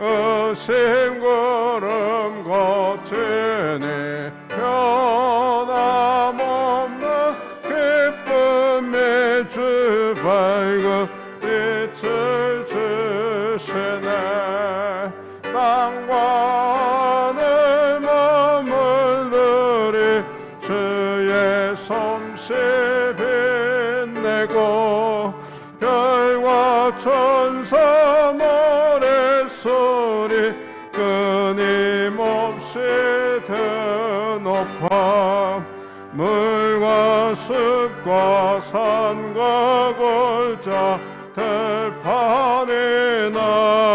의심구름 거치니 변함없는 기쁨이 주 밝은 빛을 주시네. 땅과 하늘 머물르리 주의 솜씨 빛내고 별과 천사 노랫소리 끊임없이 드높아 물과 숲과 산과 골짜 들판이나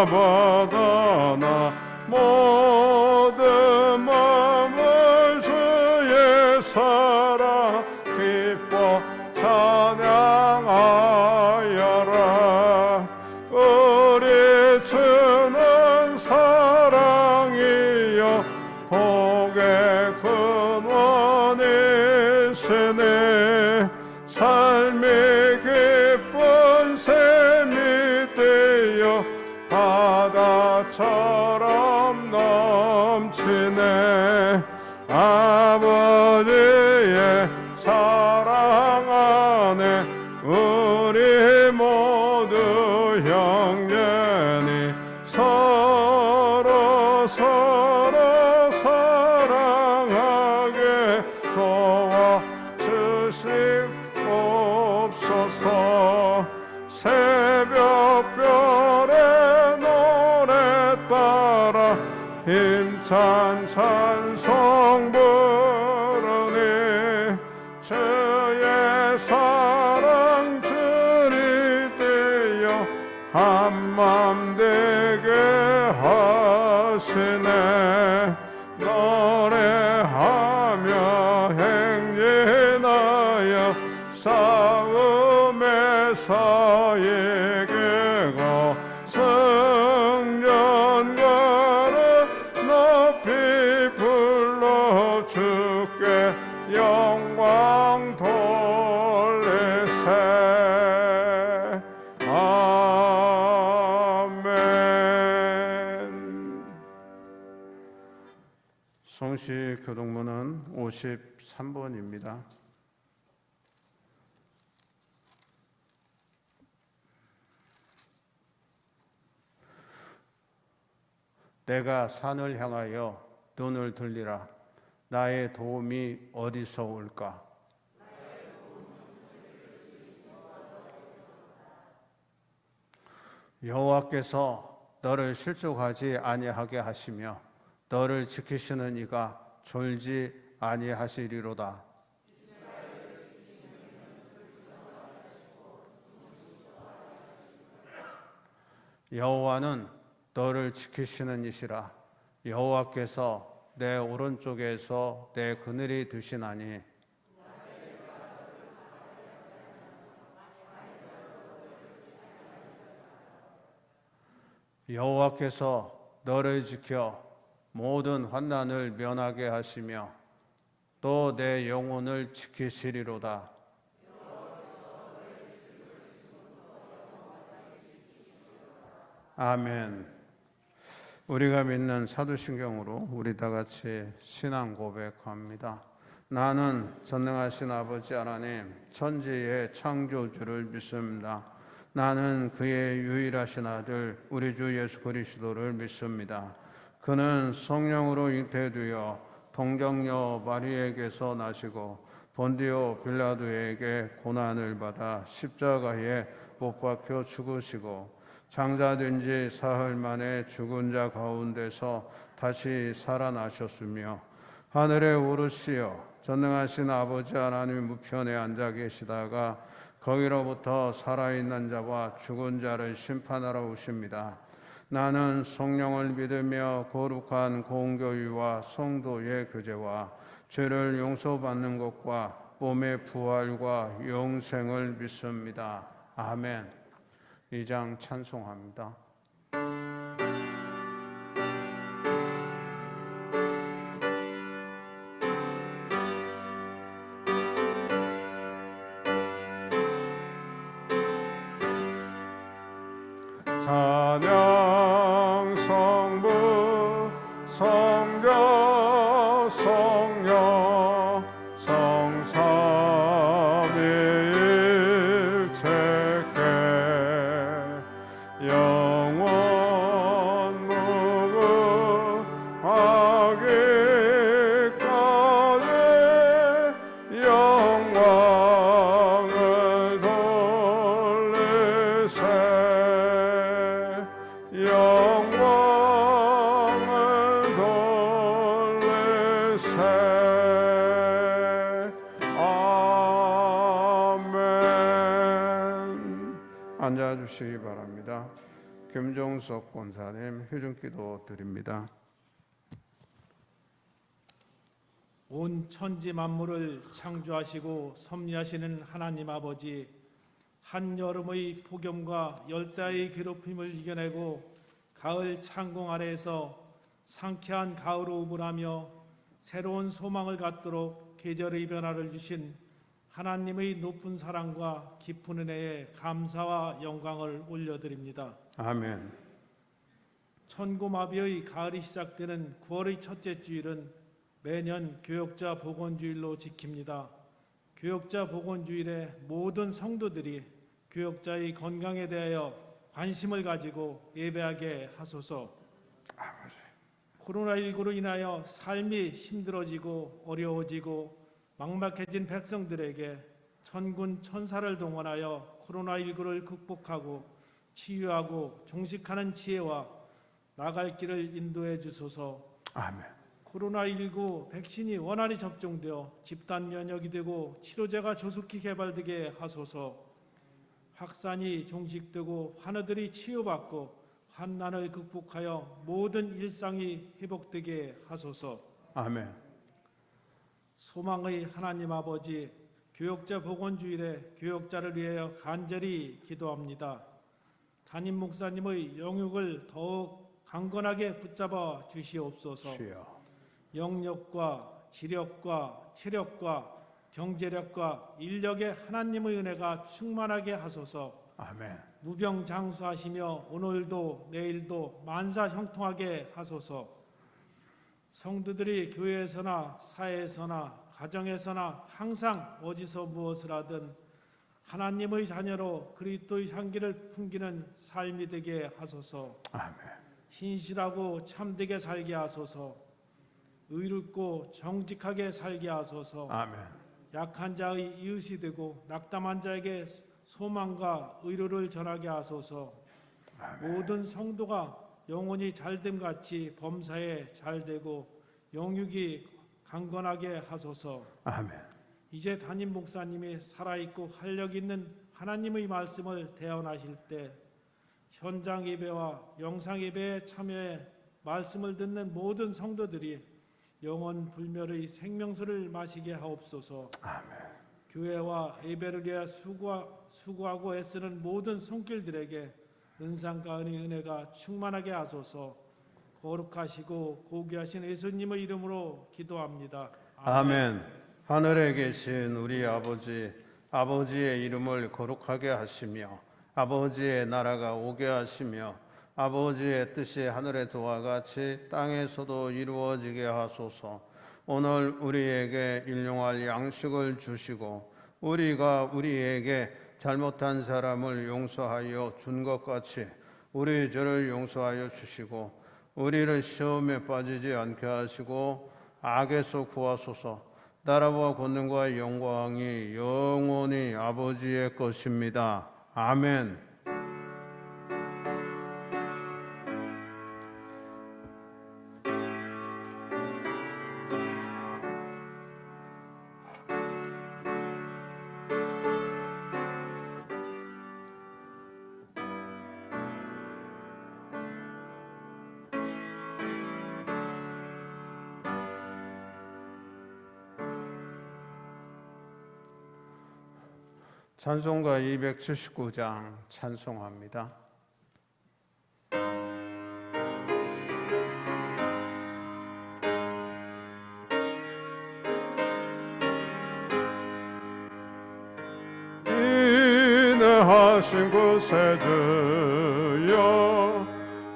바다나 모든 마음을 주의 사랑 기뻐 찬양하여라. 우리 주는 사랑이여 복의 근원이시네. 삶이 기쁜 샘이 되어 바다처럼 넘치네. 아버지의 사랑 안에 우리 모두 형제니 서로 사랑하게 도와주시옵소서. 새벽별의 노래 따라 힘찬 찬송 부르니 주의 사랑 줄이 되어 한맘 되게 하시네. 노래하며 행진하여 싸움에서 이기고 승전가를 높이 불러 주께 영광 돌리세. 아멘. 성시 교동문은 53번입니다. 내가 산을 향하여 눈을 들리라. 나의 도움이 어디서 올까? 여호와께서 너를 실족하지 아니하게 하시며 너를 지키시는 이가 졸지 아니하시리로다. 여호와는 너를 지키시는 이시라. 여호와께서 내 오른쪽에서 내 그늘이 되시나니 여호와께서 너를 지켜 모든 환난을 면하게 하시며 또 내 영혼을 지키시리로다. 아멘. 우리가 믿는 사도신경으로 우리 다 같이 신앙 고백합니다. 나는 전능하신 아버지 하나님 천지의 창조주를 믿습니다. 나는 그의 유일하신 아들 우리 주 예수 그리스도를 믿습니다. 그는 성령으로 잉태되어 동정녀 마리에게서 나시고 본디오 빌라도에게 고난을 받아 십자가에 못 박혀 죽으시고 장사된 지 사흘 만에 죽은 자 가운데서 다시 살아나셨으며 하늘에 오르시어 전능하신 아버지 하나님 우편에 앉아 계시다가 거기로부터 살아있는 자와 죽은 자를 심판하러 오십니다. 나는 성령을 믿으며 거룩한 공교회와 성도의 교제와 죄를 용서받는 것과 몸의 부활과 영생을 믿습니다. 아멘. 2장 찬송합니다. 찬양 성 앉아주시기 바랍니다. 김종석 권사님 휴중기도 드립니다. 온 천지 만물을 창조하시고 섭리하시는 하나님 아버지, 한여름의 폭염과 열대의 괴롭힘을 이겨내고 가을 창공 아래에서 상쾌한 가을 호흡을 하며 새로운 소망을 갖도록 계절의 변화를 주신 하나님의 높은 사랑과 깊은 은혜에 감사와 영광을 올려드립니다. 아멘. 천고마비의 가을이 시작되는 9월의 첫째 주일은 매년 교역자 복원주일로 지킵니다. 교역자 복원주일에 모든 성도들이 교역자의 건강에 대하여 관심을 가지고 예배하게 하소서. 코로나19로 인하여 삶이 힘들어지고 어려워지고 막막해진 백성들에게 천군 천사를 동원하여 코로나19를 극복하고 치유하고 종식하는 지혜와 나갈 길을 인도해 주소서. 아멘. 코로나19 백신이 원활히 접종되어 집단 면역이 되고 치료제가 조속히 개발되게 하소서. 확산이 종식되고 환우들이 치유받고 환난을 극복하여 모든 일상이 회복되게 하소서. 아멘. 소망의 하나님 아버지, 교역자 복원주일에 교역자를 위하여 간절히 기도합니다. 담임 목사님의 영육을 더욱 강건하게 붙잡아 주시옵소서. 주여. 영력과 지력과 체력과 경제력과 인력의 하나님의 은혜가 충만하게 하소서. 아멘. 무병장수하시며 오늘도 내일도 만사형통하게 하소서. 성도들이 교회에서나 사회에서나 가정에서나 항상 어디서 무엇을 하든 하나님의 자녀로 그리스도의 향기를 풍기는 삶이 되게 하소서. 아멘. 신실하고 참되게 살게 하소서. 의롭고 정직하게 살게 하소서. 아멘. 약한 자의 이웃이 되고 낙담한 자에게 소망과 의로를 전하게 하소서. 아멘. 모든 성도가 영혼이 잘됨 같이 범사에 잘되고 영육이 강건하게 하소서. 아멘. 이제 담임 목사님이 살아있고 활력 있는 하나님의 말씀을 대언하실 때 현장 예배와 영상 예배에 참여해 말씀을 듣는 모든 성도들이 영원 불멸의 생명수를 마시게 하옵소서. 아멘. 교회와 예배를 위해 수고하고 애쓰는 모든 손길들에게 은상과 은혜가 충만하게 하소서. 거룩하시고 고귀하신 예수님의 이름으로 기도합니다. 아멘. 하늘에 계신 우리 아버지, 아버지의 이름을 거룩하게 하시며 아버지의 나라가 오게 하시며 아버지의 뜻이 하늘의 도와 같이 땅에서도 이루어지게 하소서. 오늘 우리에게 일용할 양식을 주시고 우리가 우리에게 잘못한 사람을 용서하여 준 것 같이 우리 죄를 용서하여 주시고 우리를 시험에 빠지지 않게 하시고 악에서 구하소서. 나라와 권능과 영광이 영원히 아버지의 것입니다. 아멘. 찬송가 279장 찬송합니다. 인내하신 구세주여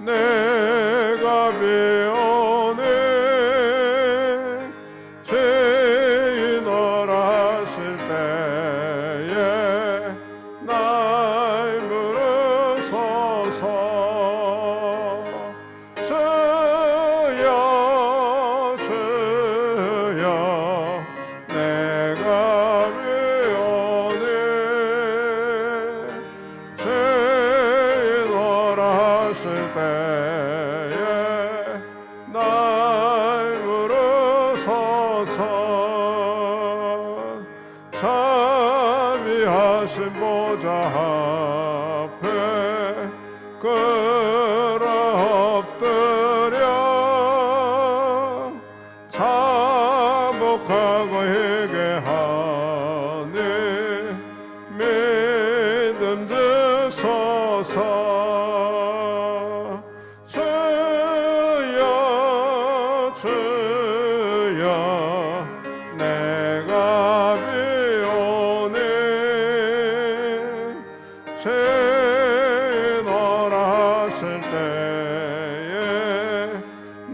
내가 비오네 죄인을 하실 때에 날 물으소서 날 부르소서. 자비하신 보좌 앞에 끌어 엎드려 자복하고 회개하니 믿음 주소서. 주여 주여 내가 비오니 죄인오라 하실 때에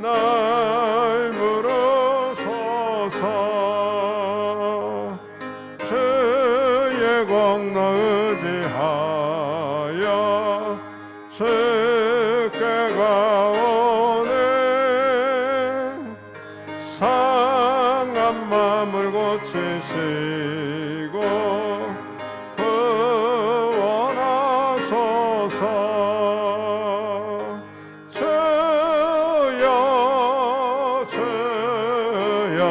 날 부르소서. 주의 공로 의지하여 주께 가오네. 상한 마음을 고치시고 구원하소서. 주여 주여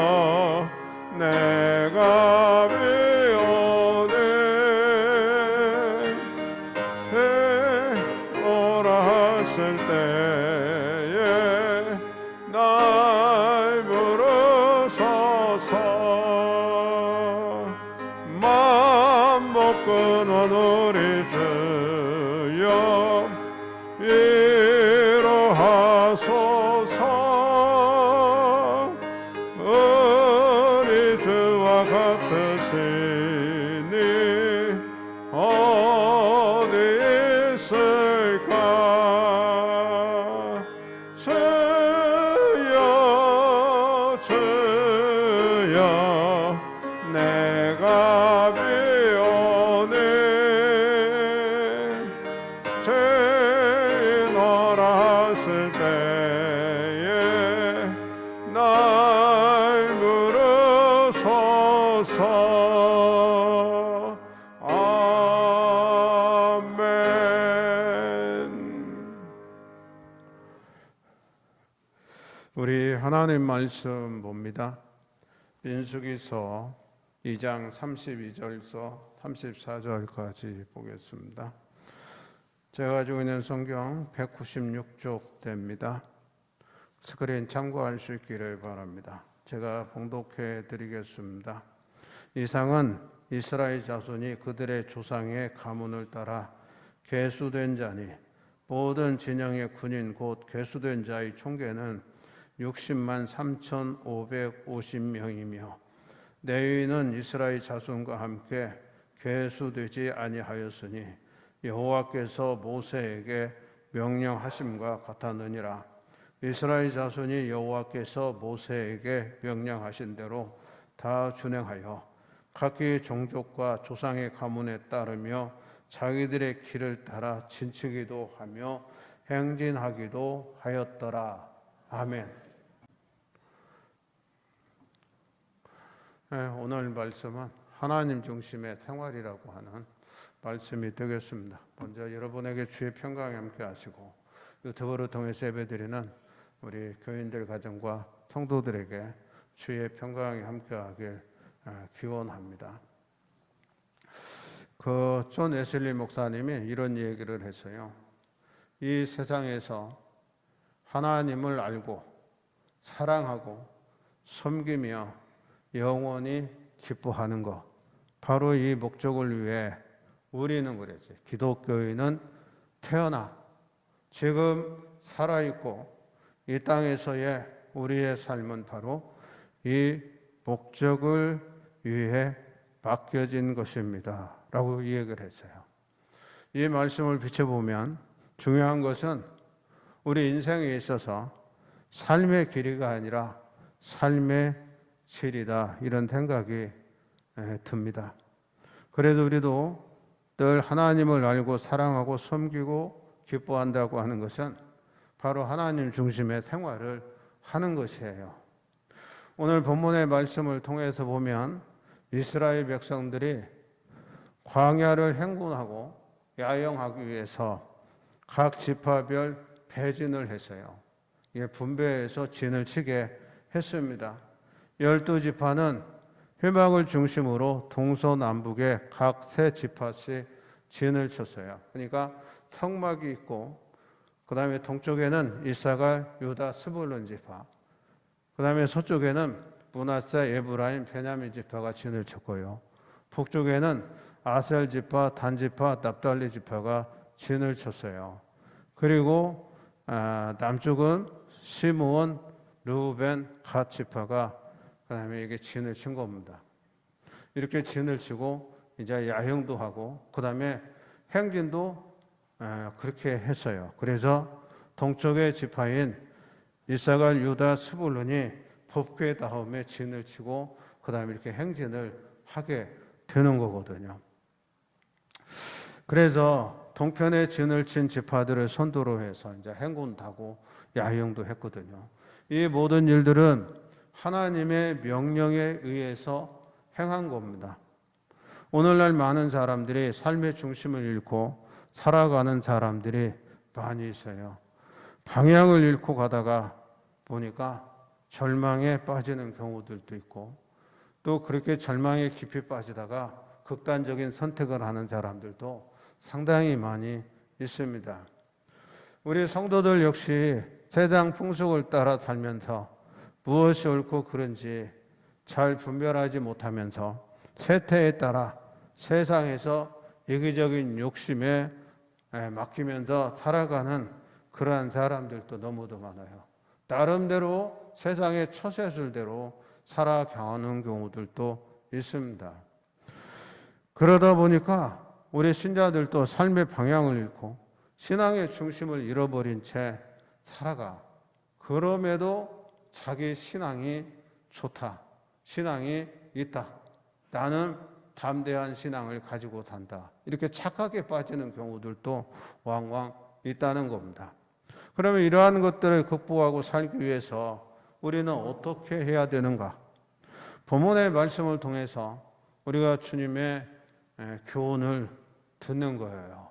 내가 비오네. 오라 하실 때에 날 부르소서. 마음 못 끊은 우리 주여 위로하소서. 우리 주와 같으시니 어디 있을까. 주여 주여 내가 비오네. 죄인오라 하실 때에 날 부르소서. 아멘. 우리 하나님 말씀 봅니다. 민수기서 2장 32절에서 34절까지 보겠습니다. 제가 가지고 있는 성경 196쪽 됩니다. 스크린 참고할 수 있기를 바랍니다. 제가 봉독해 드리겠습니다. 이상은 이스라엘 자손이 그들의 조상의 가문을 따라 계수된 자니 모든 진영의 군인 곧 계수된 자의 총계는 60만 3,550명이며 레위인은 이스라엘 자손과 함께 계수되지 아니하였으니 여호와께서 모세에게 명령하심과 같았느니라. 이스라엘 자손이 여호와께서 모세에게 명령하신 대로 다 준행하여 각기 종족과 조상의 가문에 따르며 자기들의 길을 따라 진치기도 하며 행진하기도 하였더라. 아멘. 오늘 말씀은 하나님 중심의 생활이라고 하는 말씀이 되겠습니다. 먼저 여러분에게 주의 평강이 함께 하시고 유튜브를 통해서 예배드리는 우리 교인들 가정과 성도들에게 주의 평강이 함께하길 기원합니다. 존 웨슬리 목사님이 이런 얘기를 했어요. 이 세상에서 하나님을 알고 사랑하고 섬기며 영원히 기뻐하는 것, 바로 이 목적을 위해 우리는 그랬지. 기독교인은 태어나 지금 살아있고 이 땅에서의 우리의 삶은 바로 이 목적을 위해 맡겨진 것입니다 라고 이 얘기를 했어요. 이 말씀을 비춰보면 중요한 것은 우리 인생에 있어서 삶의 길이가 아니라 삶의 질이다, 이런 생각이 듭니다. 그래도 우리도 늘 하나님을 알고 사랑하고 섬기고 기뻐한다고 하는 것은 바로 하나님 중심의 생활을 하는 것이에요. 오늘 본문의 말씀을 통해서 보면 이스라엘 백성들이 광야를 행군하고 야영하기 위해서 각 지파별 배진을 했어요. 이게 분배해서 진을 치게 했습니다. 12지파는 회막을 중심으로 동서남북에 각 3지파씩 진을 쳤어요. 그러니까 성막이 있고, 그 다음에 동쪽에는 이사갈, 유다, 스불론 지파, 그 다음에 서쪽에는 므낫세, 에브라임, 베냐민 지파가 진을 쳤고요. 북쪽에는 아셀 지파, 단 지파, 납달리 지파가 진을 쳤어요. 그리고 남쪽은 시므온, 르우벤, 갓 지파가 그다음에 이게 진을 친 겁니다. 이렇게 진을 치고 이제 야영도 하고 그다음에 행진도 그렇게 했어요. 그래서 동쪽의 지파인 이사갈, 유다, 스불론이 법궤 다음에 진을 치고 그다음에 이렇게 행진을 하게 되는 거거든요. 그래서 동편에 진을 친 지파들을 선두로 해서 이제 행군하고 야영도 했거든요. 이 모든 일들은 하나님의 명령에 의해서 행한 겁니다. 오늘날 많은 사람들이 삶의 중심을 잃고 살아가는 사람들이 많이 있어요. 방향을 잃고 가다가 보니까 절망에 빠지는 경우들도 있고, 또 그렇게 절망에 깊이 빠지다가 극단적인 선택을 하는 사람들도 상당히 많이 있습니다. 우리 성도들 역시 세상 풍속을 따라 살면서 무엇이 옳고 그른지 잘 분별하지 못하면서 세태에 따라 세상에서 이기적인 욕심에 맡기면서 살아가는 그러한 사람들도 너무도 많아요. 나름대로 세상의 처세술대로 살아가는 경우들도 있습니다. 그러다 보니까 우리 신자들도 삶의 방향을 잃고 신앙의 중심을 잃어버린 채 살아가. 그럼에도 자기 신앙이 좋다, 신앙이 있다, 나는 담대한 신앙을 가지고 산다, 이렇게 착각에 빠지는 경우들도 왕왕 있다는 겁니다. 그러면 이러한 것들을 극복하고 살기 위해서 우리는 어떻게 해야 되는가? 본문의 말씀을 통해서 우리가 주님의 교훈을 듣는 거예요.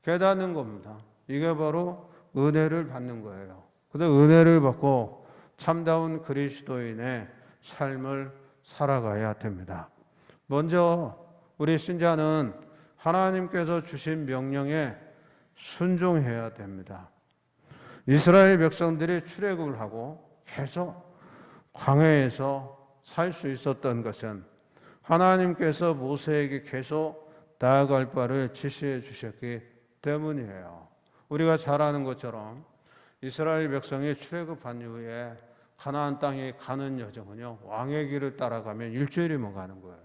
깨닫는 겁니다. 이게 바로 은혜를 받는 거예요. 그래서 은혜를 받고 참다운 그리스도인의 삶을 살아가야 됩니다. 먼저 우리 신자는 하나님께서 주신 명령에 순종해야 됩니다. 이스라엘 백성들이 출애굽을 하고 계속 광야에서 살 수 있었던 것은 하나님께서 모세에게 계속 나아갈 바를 지시해 주셨기 때문이에요. 우리가 잘 아는 것처럼 이스라엘 백성이 출애굽한 이후에 가나안 땅에 가는 여정은요, 왕의 길을 따라가면 일주일이면 가는 거예요.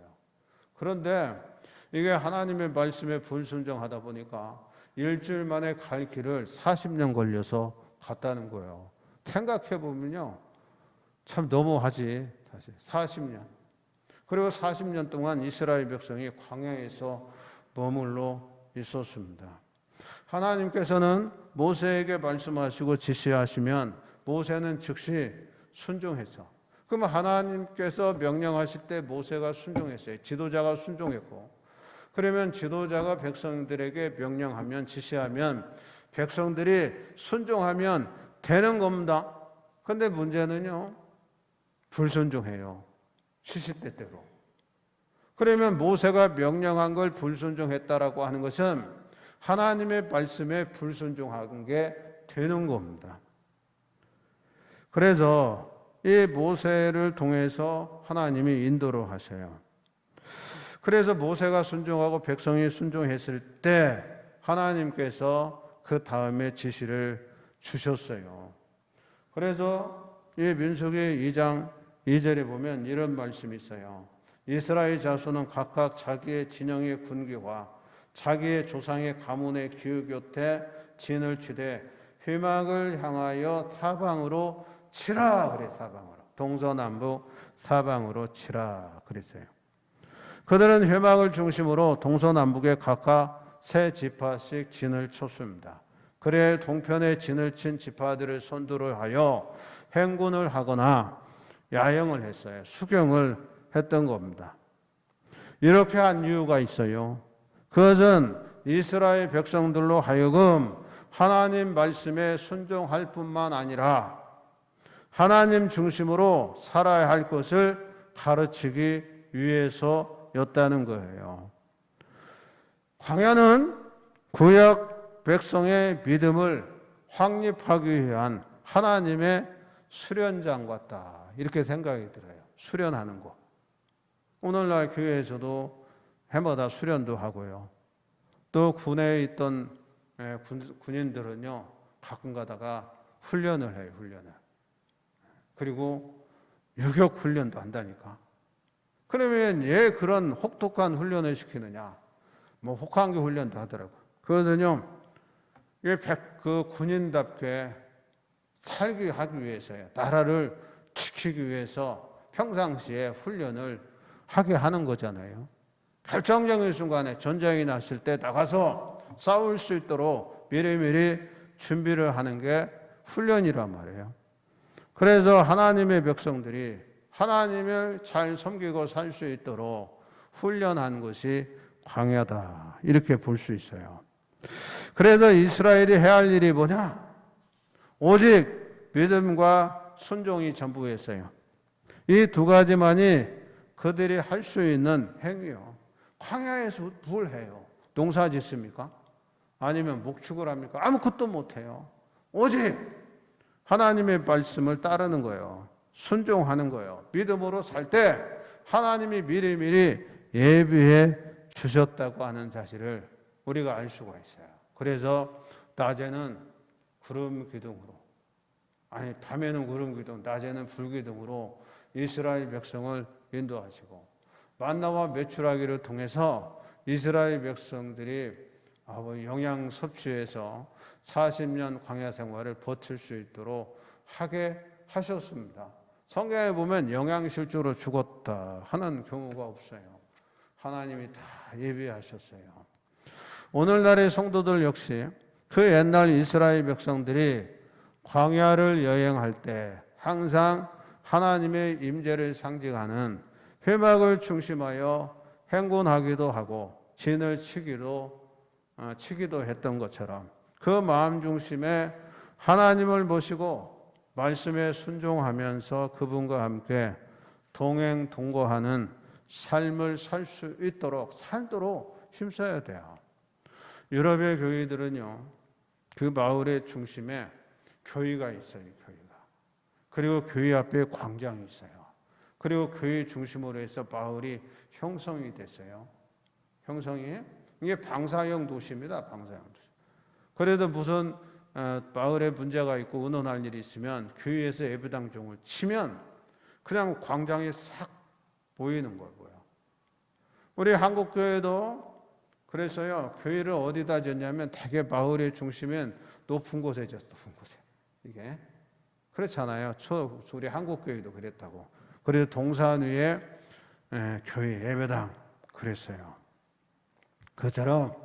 그런데 이게 하나님의 말씀에 불순종하다 보니까 일주일 만에 갈 길을 40년 걸려서 갔다는 거예요. 생각해 보면요, 참 너무하지. 사실 40년. 그리고 40년 동안 이스라엘 백성이 광야에서 머물러 있었습니다. 하나님께서는 모세에게 말씀하시고 지시하시면 모세는 즉시 순종했죠. 그럼 하나님께서 명령하실 때 모세가 순종했어요. 지도자가 순종했고, 그러면 지도자가 백성들에게 명령하면, 지시하면 백성들이 순종하면 되는 겁니다. 그런데 문제는요, 불순종해요. 시시때때로. 그러면 모세가 명령한 걸 불순종했다라고 하는 것은 하나님의 말씀에 불순종한 게 되는 겁니다. 그래서 이 모세를 통해서 하나님이 인도를 하셔요. 그래서 모세가 순종하고 백성이 순종했을 때 하나님께서 그 다음에 지시를 주셨어요. 그래서 이 민수기 2장 2절에 보면 이런 말씀이 있어요. 이스라엘 자손은 각각 자기의 진영의 군기와 자기의 조상의 가문의 기후 곁에 진을 치되 회막을 향하여 사방으로 치라 그래. 사방으로, 동서남북 사방으로 치라 그랬어요. 그들은 회막을 중심으로 동서남북에 각각 3지파씩 진을 쳤습니다. 그래 동편에 진을 친 지파들을 선두로 하여 행군을 하거나 야영을 했어요. 수경을 했던 겁니다. 이렇게 한 이유가 있어요. 그것은 이스라엘 백성들로 하여금 하나님 말씀에 순종할 뿐만 아니라 하나님 중심으로 살아야 할 것을 가르치기 위해서였다는 거예요. 광야는 구약 백성의 믿음을 확립하기 위한 하나님의 수련장 같다. 이렇게 생각이 들어요. 수련하는 거. 오늘날 교회에서도 해마다 수련도 하고요. 또 군에 있던 군인들은요, 가끔 가다가 훈련을 해요, 훈련을. 그리고 유격 훈련도 한다니까. 그러면 왜 그런 혹독한 훈련을 시키느냐? 뭐 혹한기 훈련도 하더라고요. 그거는요, 그 군인답게 살기 하기 위해서요. 나라를 지키기 위해서 평상시에 훈련을 하게 하는 거잖아요. 결정적인 순간에 전쟁이 났을 때 나가서 싸울 수 있도록 미리미리 준비를 하는 게 훈련이란 말이에요. 그래서 하나님의 백성들이 하나님을 잘 섬기고 살 수 있도록 훈련한 것이 광야다. 이렇게 볼 수 있어요. 그래서 이스라엘이 해야 할 일이 뭐냐? 오직 믿음과 순종이 전부였어요. 이 두 가지만이 그들이 할 수 있는 행위요. 광야에서 뭘 해요? 농사 짓습니까? 아니면 목축을 합니까? 아무것도 못해요. 오직 하나님의 말씀을 따르는 거예요. 순종하는 거예요. 믿음으로 살 때 하나님이 미리미리 예비해 주셨다고 하는 사실을 우리가 알 수가 있어요. 그래서 낮에는 구름 기둥으로, 아니 밤에는 구름 기둥, 낮에는 불 기둥으로 이스라엘 백성을 인도하시고 만나와 메추라기를 통해서 이스라엘 백성들이 영양 섭취해서 40년 광야 생활을 버틸 수 있도록 하게 하셨습니다. 성경에 보면 영양실조로 죽었다 하는 경우가 없어요. 하나님이 다 예비하셨어요. 오늘날의 성도들 역시 그 옛날 이스라엘 백성들이 광야를 여행할 때 항상 하나님의 임재를 상징하는 회막을 중심하여 행군하기도 하고 진을 치기도 했던 것처럼 그 마음 중심에 하나님을 모시고 말씀에 순종하면서 그분과 함께 동행 동거하는 삶을 살 수 있도록 살도록 힘써야 돼요. 유럽의 교회들은요, 그 마을의 중심에 교회가 있어요. 교회가. 그리고 교회 앞에 광장이 있어요. 그리고 교회 중심으로 해서 마을이 형성이 됐어요. 형성이 이게 방사형 도시입니다. 방사형 도시. 그래도 무슨 마을에 문제가 있고 의논할 일이 있으면 교회에서 예배당종을 치면 그냥 광장에 싹 보이는 거고요. 우리 한국 교회도 그래서요. 교회를 어디다 졌냐면 대개 마을의 중심엔 높은 곳에 졌어. 높은 곳에. 이게 그렇잖아요. 우리 한국 교회도 그랬다고. 그래서 동산 위에 교회 예배당 그랬어요. 그처럼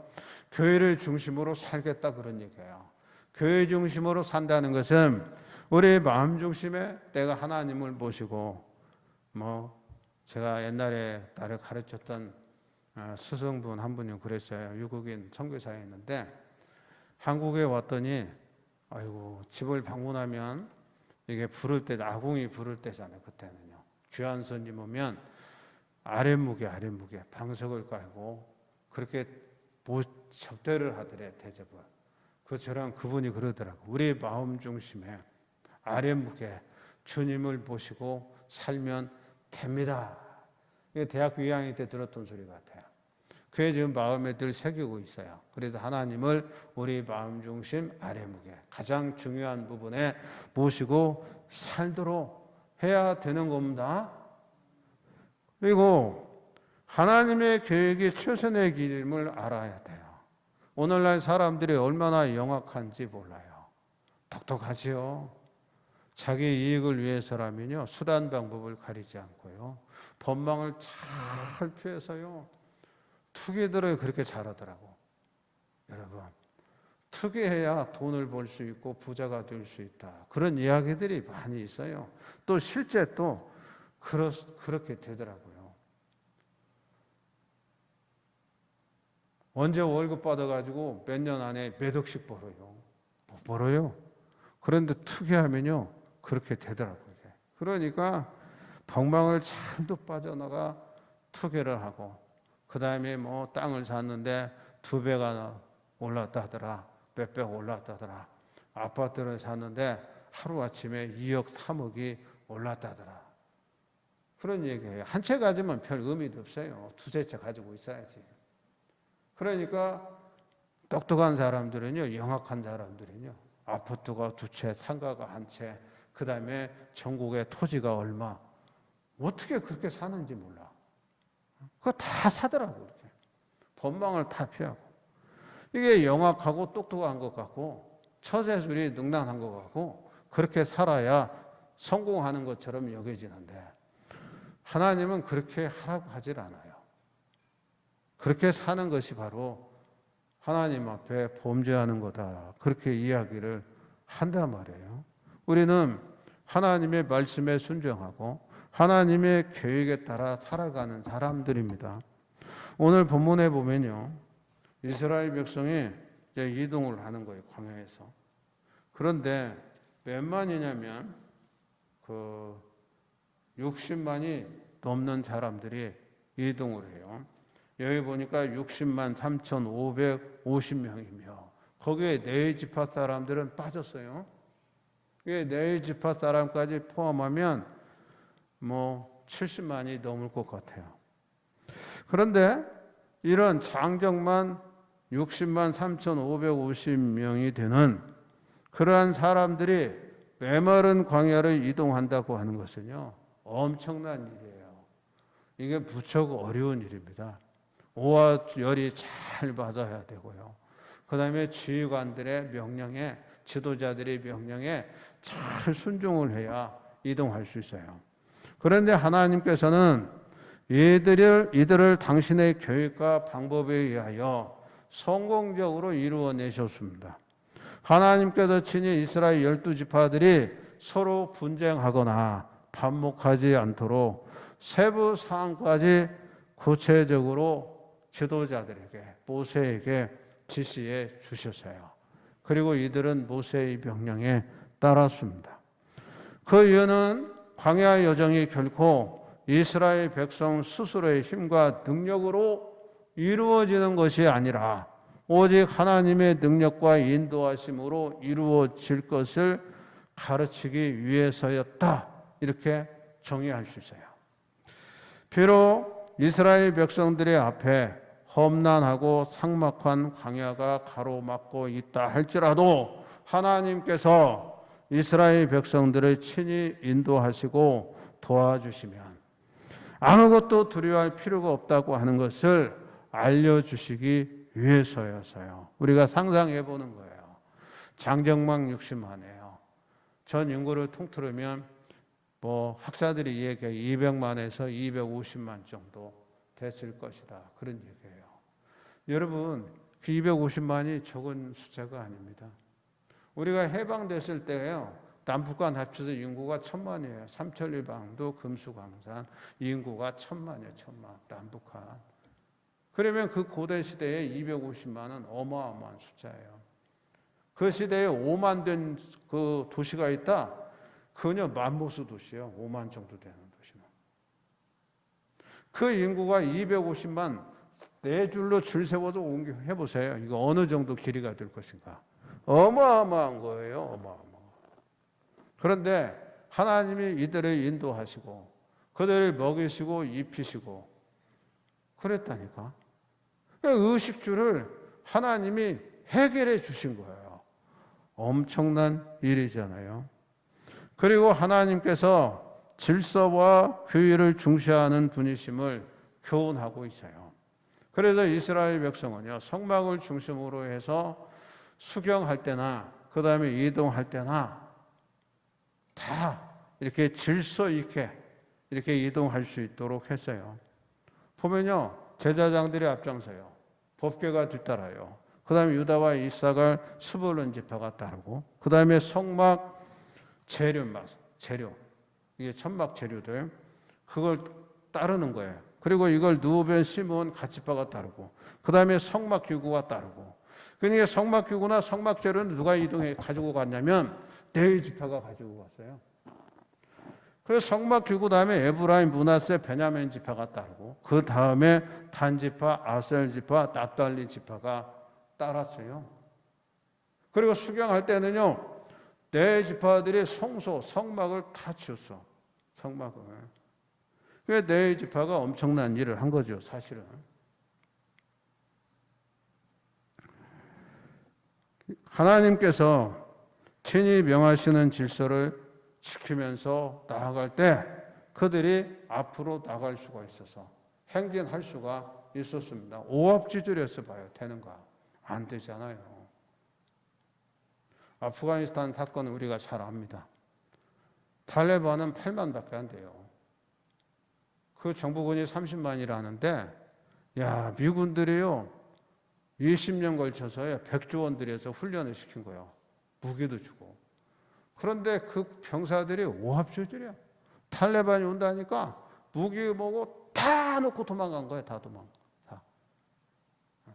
교회를 중심으로 살겠다 그런 얘기예요. 교회 중심으로 산다는 것은 우리 마음 중심에 내가 하나님을 모시고 제가 옛날에 나를 가르쳤던 스승분 한 분이 그랬어요. 외국인 선교사였는데 한국에 왔더니 아이고 집을 방문하면 이게 부를 때 아궁이 부를 때잖아요. 그때는요. 귀한 손님 오면 아랫무게 방석을 깔고 그렇게 접대를 하더래. 대접을. 그처럼 그분이 그러더라고. 우리 마음 중심에 아랫무게 주님을 모시고 살면 됩니다. 이게 대학교 2학년 때 들었던 소리 같아요. 그게 지금 마음에 늘 새기고 있어요. 그래서 하나님을 우리 마음 중심 아랫무게 가장 중요한 부분에 모시고 살도록 해야 되는 겁니다. 그리고 하나님의 계획이 최선의 길임을 알아야 돼요. 오늘날 사람들이 얼마나 영악한지 몰라요. 똑똑하지요. 자기 이익을 위해서라면요. 수단 방법을 가리지 않고요. 법망을 잘 피해서요. 투기들을 그렇게 잘하더라고. 여러분, 투기해야 돈을 벌 수 있고 부자가 될 수 있다. 그런 이야기들이 많이 있어요. 또 실제 또 그렇게 되더라고요. 언제 월급 받아가지고 몇 년 안에 몇 억씩 벌어요. 멀어요. 그런데 투기하면요 그렇게 되더라고요. 그러니까 법망을 잘도 빠져나가 투기를 하고 그 다음에 뭐 땅을 샀는데 2배가 올랐다 하더라, 몇배가 올랐다 하더라. 아파트를 샀는데 하루아침에 2억 3억이 올랐다 하더라. 그런 얘기예요. 한 채 가지면 별 의미도 없어요. 2-3채 가지고 있어야지. 그러니까 똑똑한 사람들은요, 영악한 사람들은요, 아파트가 2채, 상가가 1채, 그 다음에 전국의 토지가 얼마, 어떻게 그렇게 사는지 몰라. 그거 다 사더라고, 이렇게. 법망을 다 피하고. 이게 영악하고 똑똑한 것 같고, 처세술이 능란한 것 같고, 그렇게 살아야 성공하는 것처럼 여겨지는데, 하나님은 그렇게 하라고 하질 않아요. 그렇게 사는 것이 바로 하나님 앞에 범죄하는 거다. 그렇게 이야기를 한단 말이에요. 우리는 하나님의 말씀에 순종하고 하나님의 계획에 따라 살아가는 사람들입니다. 오늘 본문에 보면요, 이스라엘 백성이 이제 이동을 하는 거예요, 광야에서. 그런데 몇 만이냐면 60만이 넘는 사람들이 이동을 해요. 여기 보니까 60만 3,550명이며 거기에 네 지파 사람들은 빠졌어요. 네 지파 사람까지 포함하면 뭐 70만이 넘을 것 같아요. 그런데 이런 장정만 60만 3,550명이 되는 그러한 사람들이 메마른 광야를 이동한다고 하는 것은요, 엄청난 일이에요. 이게 무척 어려운 일입니다. 오와 열이 잘 맞아야 되고요. 그 다음에 지휘관들의 명령에, 지도자들의 명령에 잘 순종을 해야 이동할 수 있어요. 그런데 하나님께서는 이들을 당신의 계획과 방법에 의하여 성공적으로 이루어내셨습니다. 하나님께서 친히 이스라엘 12지파들이 서로 분쟁하거나 반목하지 않도록 세부 사항까지 구체적으로 지도자들에게, 모세에게 지시해 주셨어요. 그리고 이들은 모세의 명령에 따랐습니다. 그 이유는 광야 여정이 결코 이스라엘 백성 스스로의 힘과 능력으로 이루어지는 것이 아니라 오직 하나님의 능력과 인도하심으로 이루어질 것을 가르치기 위해서였다. 이렇게 정의할 수 있어요. 비록 이스라엘 백성들의 앞에 험난하고 삭막한 광야가 가로막고 있다 할지라도 하나님께서 이스라엘 백성들을 친히 인도하시고 도와주시면 아무것도 두려워할 필요가 없다고 하는 것을 알려주시기 위해서였어요. 우리가 상상해 보는 거예요. 장정막 60만이에요. 전 인구를 통틀으면 뭐 학자들이 얘기해 200만에서 250만 정도 됐을 것이다. 그런 얘기예요. 여러분, 그 250만이 적은 숫자가 아닙니다. 우리가 해방됐을 때요, 남북한 합쳐서 인구가 1000만이에요. 삼천리방도 금수강산 인구가 1000만이에요. 1000만 남북한. 그러면 그 고대 시대에 250만은 어마어마한 숫자예요. 그 시대에 5만 된 그 도시가 있다. 그녀 만보스 도시예요. 5만 정도 되는 도시는. 그 인구가 250만 네 줄로 줄 세워서 해보세요. 이거 어느 정도 길이가 될 것인가. 어마어마한 거예요. 어마어마. 그런데 하나님이 이들을 인도하시고 그들을 먹이시고 입히시고 그랬다니까. 의식주를 하나님이 해결해 주신 거예요. 엄청난 일이잖아요. 그리고 하나님께서 질서와 규율을 중시하는 분이심을 교훈하고 있어요. 그래서 이스라엘 백성은요, 성막을 중심으로 해서 수경할 때나 그 다음에 이동할 때나 다 이렇게 질서 있게 이렇게 이동할 수 있도록 했어요. 보면요, 제사장들이 앞장서요. 법궤가 뒤따라요. 그 다음에 유다와 이사갈 스불론 지파가 따르고 그 다음에 성막 재료, 이게 천막 재료들 그걸 따르는 거예요. 그리고 이걸 누우벤 시므온 갓지파가 따르고 그 다음에 성막 기구가 따르고 그러니까 성막기구나 성막재료는 누가 이동해 가지고 갔냐면 네 지파가 가지고 갔어요. 그 성막기구 다음에 에브라임, 므낫세, 베냐민 지파가 따르고 그 다음에 단 지파, 아셀 지파, 납달리 지파가 따랐어요. 그리고 수경할 때는요, 네 지파들이 성소, 성막을 다 치웠어. 성막을. 그 네 지파가 엄청난 일을 한 거죠, 사실은. 하나님께서 친히 명하시는 질서를 지키면서 나아갈 때 그들이 앞으로 나갈 수가 있어서 행진할 수가 있었습니다. 오합지졸이었어 봐요. 되는가? 안 되잖아요. 아프가니스탄 사건은 우리가 잘 압니다. 탈레반은 8만밖에 안 돼요. 그 정부군이 30만이라는데 야, 미군들이요 20년 걸쳐서 100조 원 들여서 훈련을 시킨 거예요. 무기도 주고. 그런데 그 병사들이 오합지졸이야. 탈레반이 온다니까 무기 뭐고 다 놓고 도망간 거야. 다 도망가.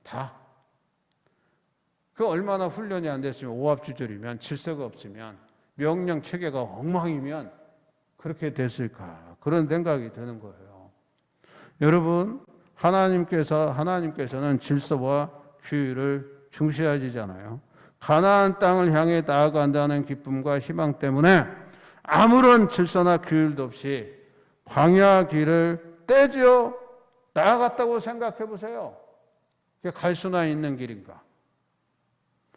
다. 그 얼마나 훈련이 안 됐으면 오합지졸이면 질서가 없으면 명령 체계가 엉망이면 그렇게 됐을까. 그런 생각이 드는 거예요. 여러분 하나님께서는 질서와 규율을 중시하시잖아요. 가나안 땅을 향해 나아간다는 기쁨과 희망 때문에 아무런 질서나 규율도 없이 광야 길을 떼지어 나아갔다고 생각해 보세요. 그게 갈 수나 있는 길인가?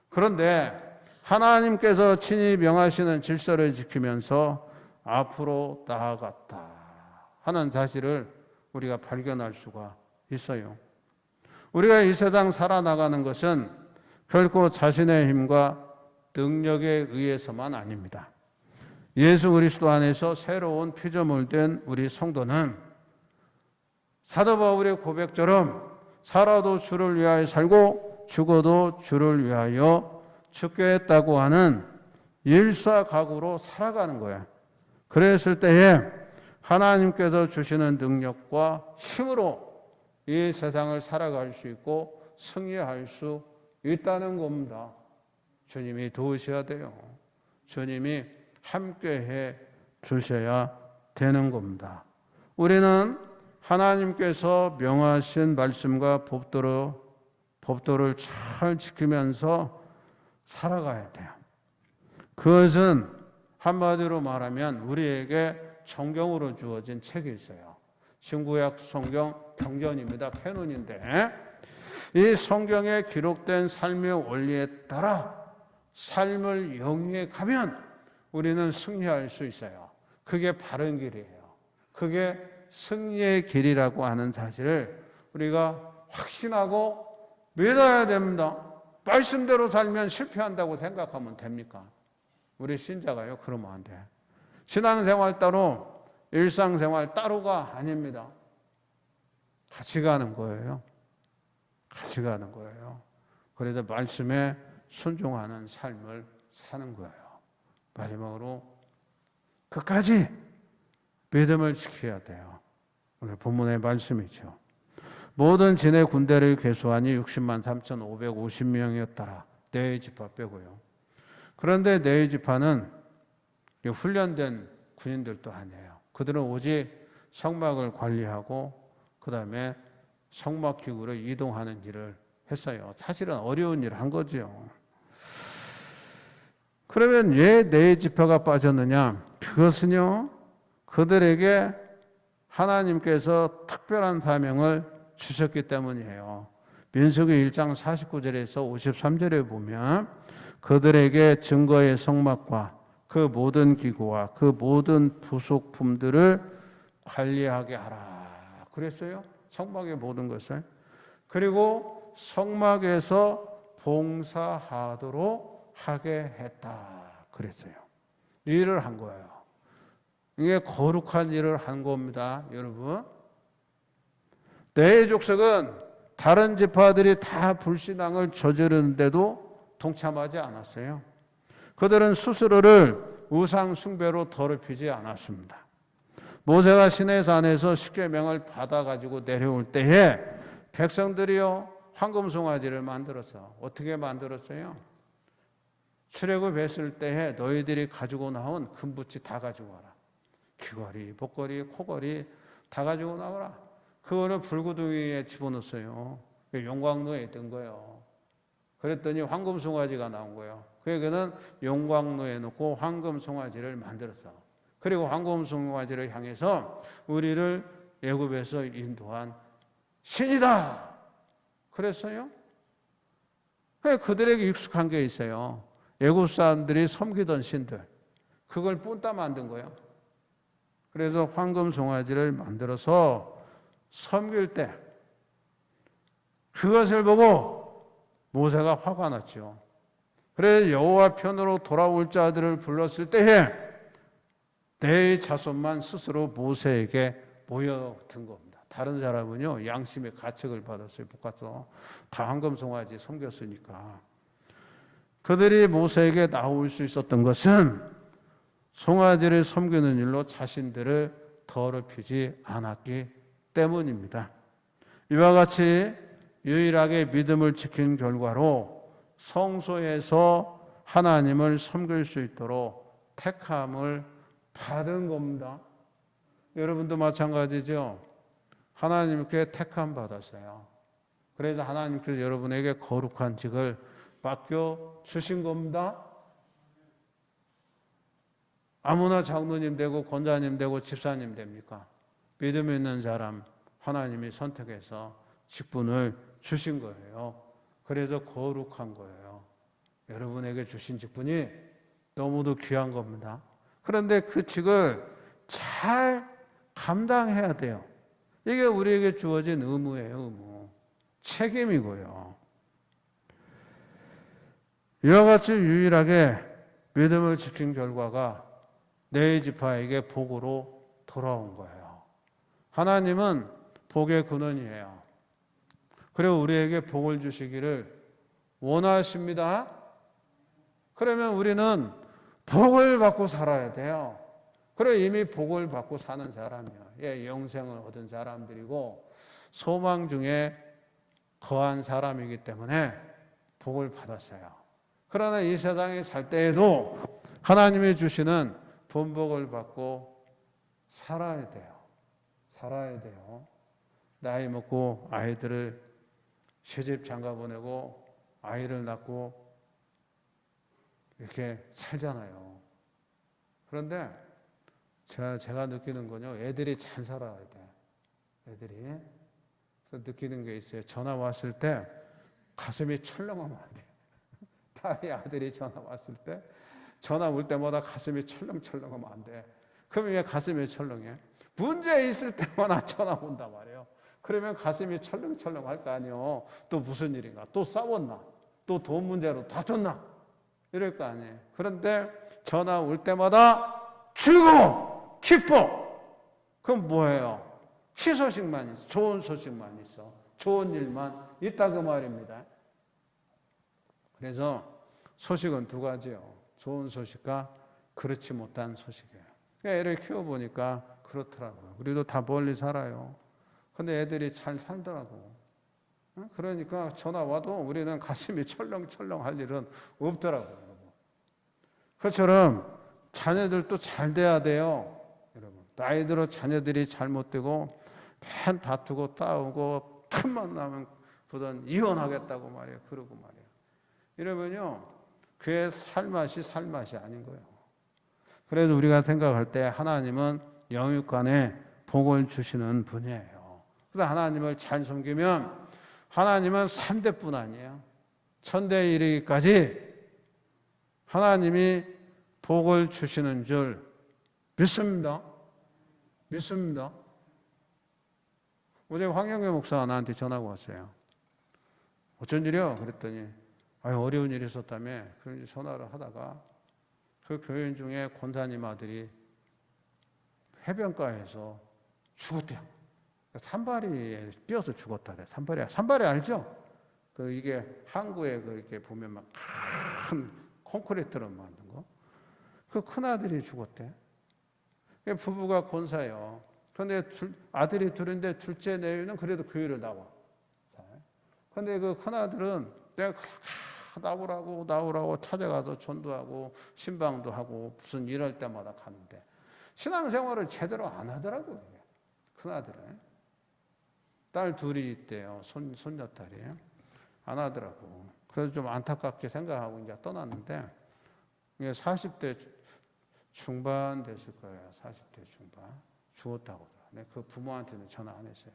그런데 하나님께서 친히 명하시는 질서를 지키면서 앞으로 나아갔다 하는 사실을 우리가 발견할 수가 있어요. 우리가 이 세상 살아나가는 것은 결코 자신의 힘과 능력에 의해서만 아닙니다. 예수 그리스도 안에서 새로운 피조물된 우리 성도는 사도 바울의 고백처럼 살아도 주를 위하여 살고 죽어도 주를 위하여 죽겠다고 하는 일사각오로 살아가는 거예요. 그랬을 때에 하나님께서 주시는 능력과 힘으로 이 세상을 살아갈 수 있고 승리할 수 있다는 겁니다. 주님이 도우셔야 돼요. 주님이 함께해 주셔야 되는 겁니다. 우리는 하나님께서 명하신 말씀과 법도를 잘 지키면서 살아가야 돼요. 그것은 한마디로 말하면 우리에게 성경으로 주어진 책이 있어요. 신구약 성경 경전입니다. 캐논인데 이 성경에 기록된 삶의 원리에 따라 삶을 영위해 가면 우리는 승리할 수 있어요. 그게 바른 길이에요. 그게 승리의 길이라고 하는 사실을 우리가 확신하고 믿어야 됩니다. 말씀대로 살면 실패한다고 생각하면 됩니까? 우리 신자가요, 그러면 안 돼. 신앙생활 따로, 일상생활 따로가 아닙니다. 같이 가는 거예요. 같이 가는 거예요. 그래서 말씀에 순종하는 삶을 사는 거예요. 마지막으로 끝까지 믿음을 지켜야 돼요. 오늘 본문의 말씀이죠. 모든 진의 군대를 계수하니 60만 3,550명이었더라. 네 지파 빼고요. 그런데 네 지파는 훈련된 군인들도 아니에요. 그들은 오직 성막을 관리하고 그 다음에 성막기구로 이동하는 일을 했어요. 사실은 어려운 일을 한 거죠. 그러면 왜 네 지파가 빠졌느냐? 그것은요, 그들에게 하나님께서 특별한 사명을 주셨기 때문이에요. 민수기 1장 49절에서 53절에 보면 그들에게 증거의 성막과 그 모든 기구와 그 모든 부속품들을 관리하게 하라 그랬어요. 성막의 모든 것을. 그리고 성막에서 봉사하도록 하게 했다 그랬어요. 일을 한 거예요. 이게 거룩한 일을 한 겁니다, 여러분. 네 족속은 다른 지파들이 다 불신앙을 저지르는데도 동참하지 않았어요. 그들은 스스로를 우상 숭배로 더럽히지 않았습니다. 모세가 시내산에서 십계명을 받아가지고 내려올 때에 백성들이요 황금 송아지를 만들었어. 어떻게 만들었어요? 출애굽했을 때에 너희들이 가지고 나온 금붙이 다 가지고 와라. 귀걸이, 목걸이, 코걸이 다 가지고 나와라. 그거를 불구덩이에 집어넣었어요. 용광로에 있던 거예요. 그랬더니 황금 송아지가 나온 거예요. 그는 용광로에 넣고 황금 송아지를 만들었어. 그리고 황금 송아지를 향해서 우리를 애굽에서 인도한 신이다. 그랬어요. 그들에게 익숙한 게 있어요. 애굽 사람들이 섬기던 신들. 그걸 뿜따 만든 거예요. 그래서 황금 송아지를 만들어서 섬길 때 그것을 보고 모세가 화가 났죠. 그래서 여호와 편으로 돌아올 자들을 불렀을 때에 네 자손만 스스로 모세에게 모여든 겁니다. 다른 사람은요 양심의 가책을 받았어요. 못 가서 다 황금 송아지 섬겼으니까. 그들이 모세에게 나올 수 있었던 것은 송아지를 섬기는 일로 자신들을 더럽히지 않았기 때문입니다. 이와 같이 유일하게 믿음을 지킨 결과로 성소에서 하나님을 섬길 수 있도록 택함을 받은 겁니다. 여러분도 마찬가지죠. 하나님께 택함 받았어요. 그래서 하나님께서 여러분에게 거룩한 직을 맡겨 주신 겁니다. 아무나 장로님 되고 권사님 되고 집사님 됩니까? 믿음 있는 사람 하나님이 선택해서 직분을 주신 거예요. 그래서 거룩한 거예요. 여러분에게 주신 직분이 너무도 귀한 겁니다. 그런데 그 직을 잘 감당해야 돼요. 이게 우리에게 주어진 의무예요. 의무. 책임이고요. 이와 같이 유일하게 믿음을 지킨 결과가 네 지파에게 복으로 돌아온 거예요. 하나님은 복의 근원이에요. 그리고 우리에게 복을 주시기를 원하십니다. 그러면 우리는 복을 받고 살아야 돼요. 그래 이미 복을 받고 사는 사람이에요. 예, 영생을 얻은 사람들이고 소망 중에 거한 사람이기 때문에 복을 받았어요. 그러나 이 세상에 살 때에도 하나님이 주시는 본복을 받고 살아야 돼요. 살아야 돼요. 나이 먹고 아이들을 시집 장가 보내고 아이를 낳고 이렇게 살잖아요. 그런데 제가 느끼는 건요, 애들이 잘 살아야 돼. 애들이. 그래서 느끼는 게 있어요. 전화 왔을 때 가슴이 철렁하면 안 돼. 딸이 아들이 전화 왔을 때 전화 올 때마다 가슴이 철렁철렁하면 안 돼. 그럼 왜 가슴이 철렁해? 문제 있을 때마다 전화 온단 말이에요. 그러면 가슴이 철렁철렁할 거 아니에요. 또 무슨 일인가? 또 싸웠나? 또 돈 문제로 다퉜나? 이럴 거 아니에요. 그런데 전화 올 때마다 즐거워, 기뻐. 그럼 뭐예요? 희소식만 있어. 좋은 소식만 있어. 좋은 일만 있다 그 말입니다. 그래서 소식은 두 가지요. 좋은 소식과 그렇지 못한 소식이에요. 애를 키워보니까 그렇더라고요. 우리도 다 멀리 살아요. 근데 애들이 잘 살더라고. 그러니까 전화 와도 우리는 가슴이 철렁철렁 할 일은 없더라고요. 그처럼 자녀들도 잘 돼야 돼요. 여러분. 나이 들어 자녀들이 잘못되고 맨 다투고 싸우고 틈만 나면 보던 이혼하겠다고 말이에요. 그러고 말이에요. 이러면요. 그의 살맛이 아닌 거예요. 그래서 우리가 생각할 때 하나님은 영육간에 복을 주시는 분이에요. 그래서 하나님을 잘 섬기면 하나님은 3대뿐 아니에요. 천대에 이르기까지 하나님이 복을 주시는 줄 믿습니다. 믿습니다. 어제 황영규 목사가 나한테 전화가 왔어요. 어쩐 일이야? 그랬더니 어려운 일이 있었다며. 그래서 전화를 하다가 그 교인 중에 권사님 아들이 해변가에서 죽었대요. 산발이에 뛰어서 죽었다래. 산발이 알죠? 이게 항구에 이렇게 보면 막 큰 콘크리트로 만든 거. 그 큰 아들이 죽었대. 부부가 권사예요. 그런데 아들이 둘인데 둘째 내일은 그래도 교회를 나와. 근데 그 큰아들은 내가 나오라고 찾아가서 전도하고 신방도 하고 무슨 일할 때마다 가는데 신앙생활을 제대로 안 하더라고요. 큰아들은. 딸 둘이 있대요. 손녀딸이. 안 하더라고. 그래서 좀 안타깝게 생각하고 이제 떠났는데 40대 중반 됐을 거예요. 40대 중반. 죽었다고. 그 부모한테는 전화 안 했어요.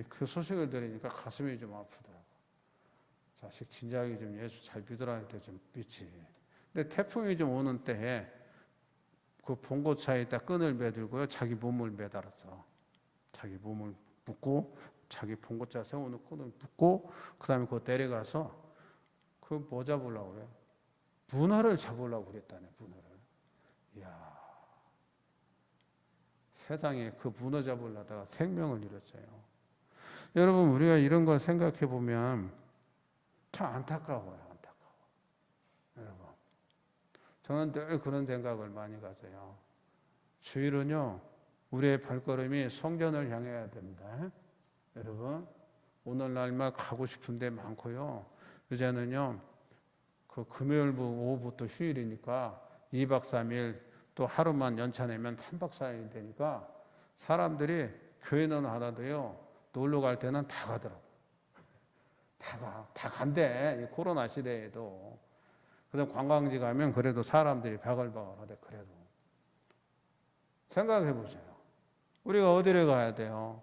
그 소식을 들으니까 가슴이 좀 아프더라고. 자식 진작에 좀 예수 잘 믿으라 할 때 좀 믿지. 근데 태풍이 좀 오는 때에 그 봉고차에다 끈을 매들고요. 자기 몸을 매달았어. 자기 몸을 묶고 자기 봉고차 세우는 끈을 묶고 그다음에 그거 내려가서 그 뭐 잡으려고 그래요? 문어를 잡으려고 그랬다네. 문어를. 이야. 세상에 그 문어 잡으려다가 생명을 잃었어요. 여러분 우리가 이런 걸 생각해 보면 참 안타까워요. 안타까워. 여러분 저는 늘 그런 생각을 많이 가져요. 주일은요 우리의 발걸음이 성전을 향해야 됩니다. 여러분 오늘날만 가고 싶은 데 많고요. 이제는요 그 금요일 오후부터 휴일이니까 2박 3일 또 하루만 연차 내면 3박 4일이 되니까 사람들이 교회는 하나도요 놀러 갈 때는 다 가더라고. 다 간대. 이 코로나 시대에도. 그래서 관광지 가면 그래도 사람들이 바글바글하대. 그래도 생각해 보세요. 우리가 어디를 가야 돼요?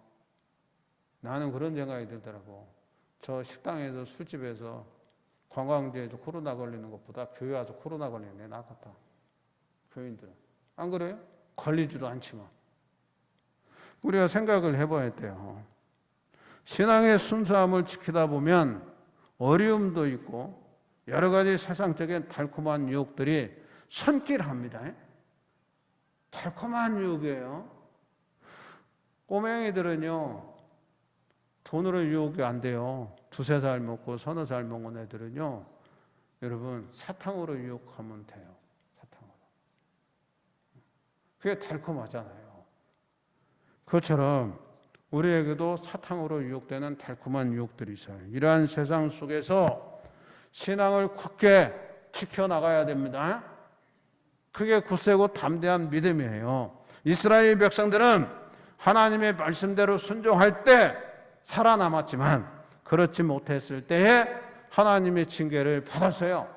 나는 그런 생각이 들더라고. 저 식당에서 술집에서 관광지에서 코로나 걸리는 것보다 교회 와서 코로나 걸리는 게 낫겠다. 교인들은. 안 그래요? 걸리지도 않지만. 우리가 생각을 해봐야 돼요. 신앙의 순수함을 지키다 보면 어려움도 있고 여러 가지 세상적인 달콤한 유혹들이 손길합니다. 달콤한 유혹이에요. 꼬맹이들은요 돈으로 유혹이 안 돼요. 2-3살 먹고 3-4살 먹은 애들은요 여러분 사탕으로 유혹하면 돼요. 사탕으로. 그게 달콤하잖아요. 그것처럼 우리에게도 사탕으로 유혹되는 달콤한 유혹들이 있어요. 이러한 세상 속에서 신앙을 굳게 지켜나가야 됩니다. 그게 굳세고 담대한 믿음이에요. 이스라엘 백성들은 하나님의 말씀대로 순종할 때 살아남았지만 그렇지 못했을 때에 하나님의 징계를 받았어요.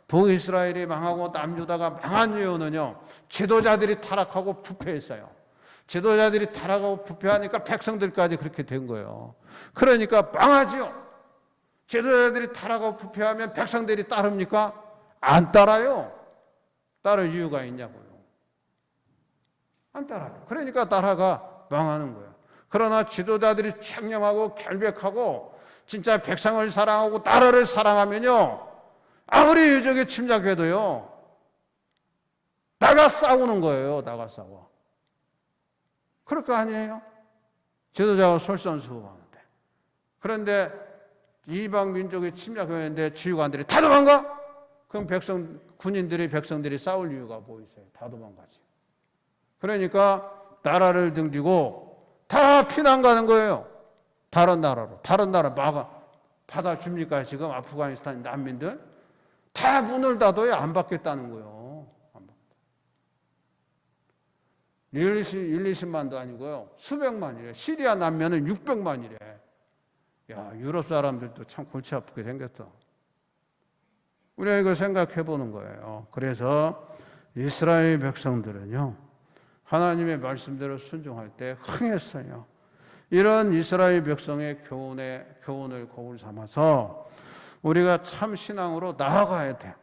북이스라엘이 망하고 남유다가 망한 이유는요 지도자들이 타락하고 부패했어요. 지도자들이 타락하고 부패하니까 백성들까지 그렇게 된 거예요. 그러니까 망하지요. 지도자들이 타락하고 부패하면 백성들이 따릅니까? 안 따라요. 따를 이유가 있냐고요. 안 따라요. 그러니까 나라가 망하는 거예요. 그러나 지도자들이 청렴하고 결백하고 진짜 백성을 사랑하고 나라를 사랑하면요 아무리 유적에 침략해도요 나가 싸우는 거예요. 나가 싸워. 그럴 거 아니에요? 지도자가 솔선수범하는데. 그런데 이방 민족이 침략했는데 지휘관들이 다 도망가? 그럼 군인들이 싸울 이유가 뭐 있어요? 다 도망가지. 그러니까 나라를 등지고 다 피난 가는 거예요. 다른 나라로. 다른 나라 받아줍니까? 지금 아프가니스탄 난민들? 다 문을 닫아야 안 받겠다는 거예요. 1-20만도 아니고요. 수백만이래. 시리아 난면은 600만이래. 야, 유럽 사람들도 참 골치 아프게 생겼어. 우리가 이거 생각해 보는 거예요. 그래서 이스라엘 백성들은요, 하나님의 말씀대로 순종할 때 흥했어요. 이런 이스라엘 백성의 교훈을 거울 삼아서 우리가 참 신앙으로 나아가야 돼.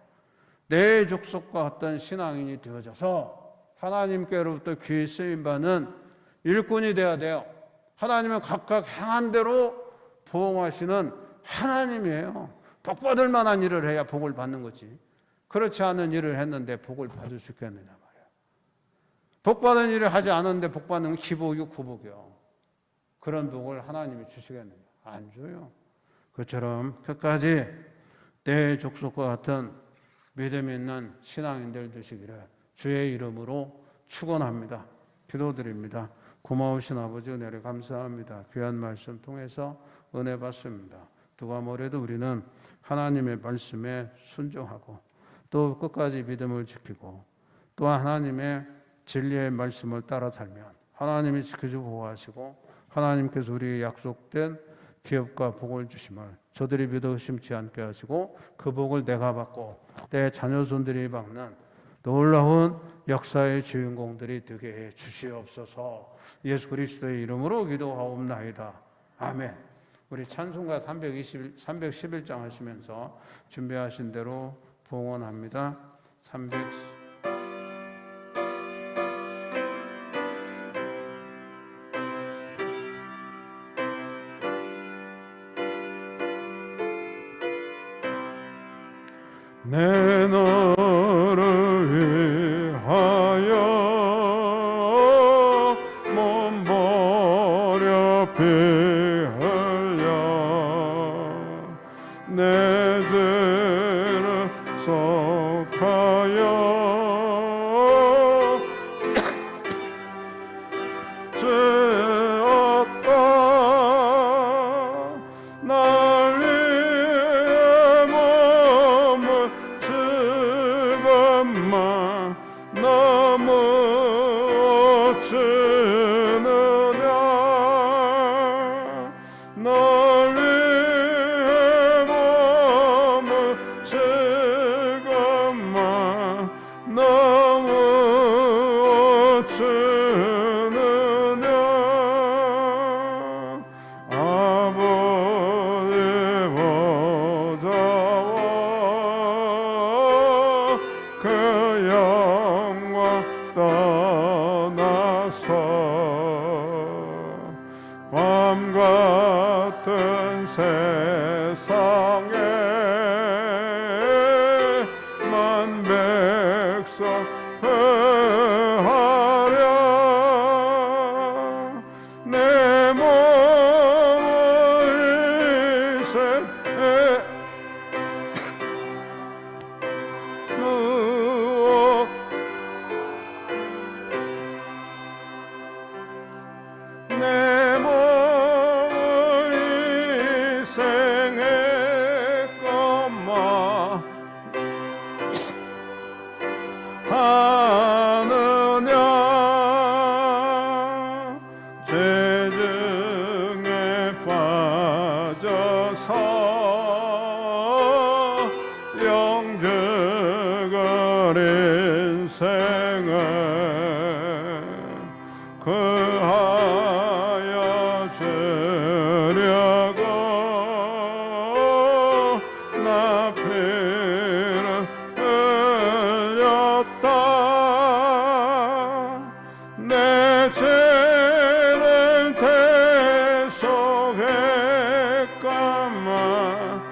내 족속과 같은 신앙인이 되어져서 하나님께로부터 귀히 쓰임받는 일꾼이 되어야 돼요. 하나님은 각각 향한 대로 보응하시는 하나님이에요. 복받을 만한 일을 해야 복을 받는 거지. 그렇지 않은 일을 했는데 복을 받을 수 있겠느냐 말이에요. 복받은 일을 하지 않았는데 복받는 건 기복이고 구복이요. 그런 복을 하나님이 주시겠느냐? 안 줘요. 그처럼 끝까지 내 족속과 같은 믿음 있는 신앙인들 되시기를 주의 이름으로 축원합니다. 기도드립니다. 고마우신 아버지 은혜를 감사합니다. 귀한 말씀 통해서 은혜 받습니다. 누가 뭐래도 우리는 하나님의 말씀에 순종하고 또 끝까지 믿음을 지키고 또 하나님의 진리의 말씀을 따라 살면 하나님이 지켜주고 보호하시고 하나님께서 우리에게 약속된 기업과 복을 주심을 저들이 믿어 의심치 않게 하시고 그 복을 내가 받고 내 자녀손들이 받는 놀라운 역사의 주인공들이 되게 해 주시옵소서. 예수 그리스도의 이름으로 기도하옵나이다. 아멘. 우리 찬송가 311장 하시면서 준비하신 대로 봉헌합니다. 310 내 너를 위하여 몸 버려 피 흘려 내 죄를 속하여 죄었다 날 위해 몸을 지금만 넘어지느냐 날 위해 몸을 지금만 넘어지느냐 아버지 보좌와 그 영광 떠나서 밤 같은 세상에 만 백성 회하랴 내 몸을 이세 누워 내 몸을 희생했건마 하느냐 죄 중에 빠져서 영적인 인생을 그하여 주려고 나 피를 흘렸다 내 죄를 대속했건만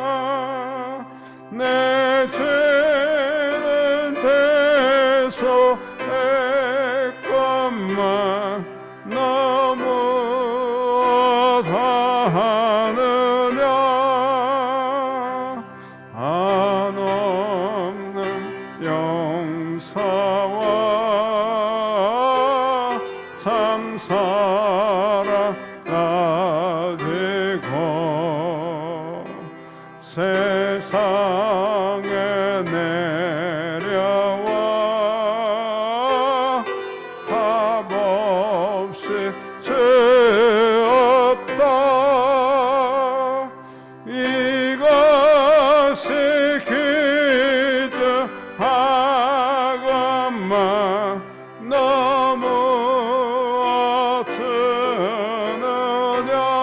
너무하느냐 내 죄를 대속했건만 너무하느냐 한없는 영사와 참사랑 가지고 세상에 내려와 값없이 죄었다 이것이 기적하건만 너무하느냐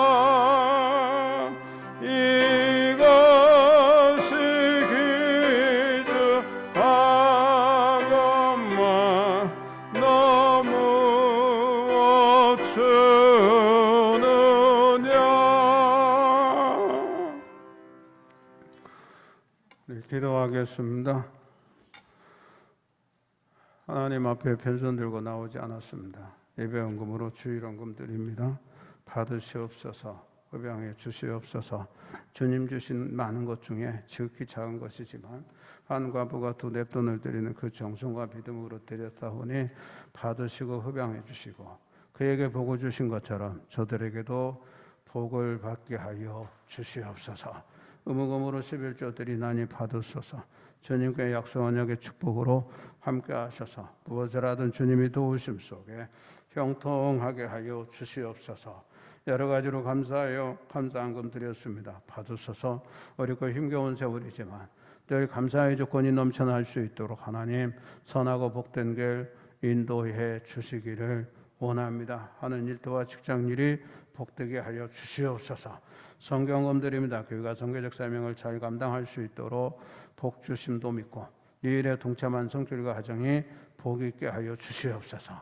이것이 기적하건만 너무하느냐 기도하겠습니다. 하나님 앞에 편손 들고 나오지 않았습니다. 예배헌금으로 주일헌금 드립니다. 받으시옵소서. 흡양해 주시옵소서. 주님 주신 많은 것 중에 지극히 작은 것이지만 한 과부가 2 넵돈을 드리는 그 정성과 믿음으로 드렸다오니 받으시고 흡양해 주시고 그에게 복을 주신 것처럼 저들에게도 복을 받게 하여 주시옵소서. 의무금으로 11조 드리나니 받으소서. 주님께 약속 언약의 축복으로 함께 하셔서 무엇을 하든 주님이 도우심 속에 형통하게 하여 주시옵소서. 여러 가지로 감사하여 감사한 금 드렸습니다. 받으소서. 어렵고 힘겨운 세월이지만 늘 감사의 조건이 넘쳐날 수 있도록 하나님 선하고 복된 길 인도해 주시기를 원합니다. 하는 일터와 직장일이 복되게 하여 주시옵소서. 성경금 드립니다. 교회가 선교적 사명을 잘 감당할 수 있도록 복 주심도 믿고 이 일에 동참한 성결과 가정이 복 있게 하여 주시옵소서.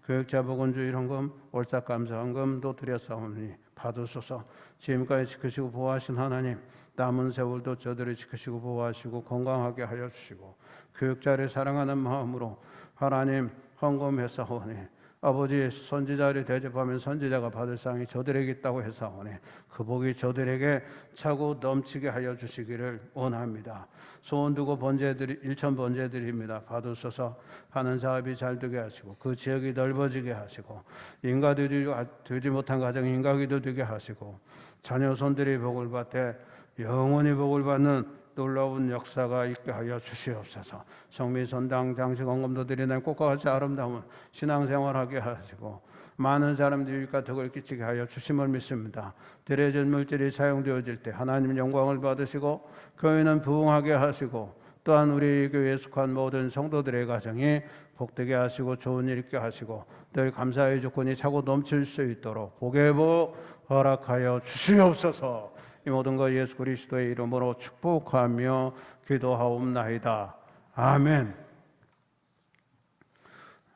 교육자 보건주의 헌금, 월삭 감사헌금도 드렸사오니 받으소서. 지금까지 지키시고 보호하신 하나님, 남은 세월도 저들을 지키시고 보호하시고 건강하게 하여 주시고 교육자를 사랑하는 마음으로 하나님 헌금했사오니 아버지 선지자를 대접하면 선지자가 받을 상이 저들에게 있다고 했사오니 그 복이 저들에게 차고 넘치게 하여 주시기를 원합니다. 소원 두고 번제들이 1천 번제드립니다. 받으소서. 하는 사업이 잘 되게 하시고 그 지역이 넓어지게 하시고 인가되지 못한 가정이 인가기도 되게 하시고 자녀 손들이 복을 받되 영원히 복을 받는 놀라운 역사가 있게 하여 주시옵소서. 성미선당 장식헌금도 드리는 꽃과 같이 아름다운 신앙생활하게 하시고 많은 사람들이 유익과 덕을 끼치게 하여 주심을 믿습니다. 드려진 물질이 사용되어질 때 하나님 영광을 받으시고 교회는 부흥하게 하시고 또한 우리 교회에 속한 모든 성도들의 가정이 복되게 하시고 좋은 일 있게 하시고 늘 감사의 조건이 차고 넘칠 수 있도록 복의 복 허락하여 주시옵소서. 이 모든 것 예수 그리스도의 이름으로 축복하며 기도하옵나이다. 아멘.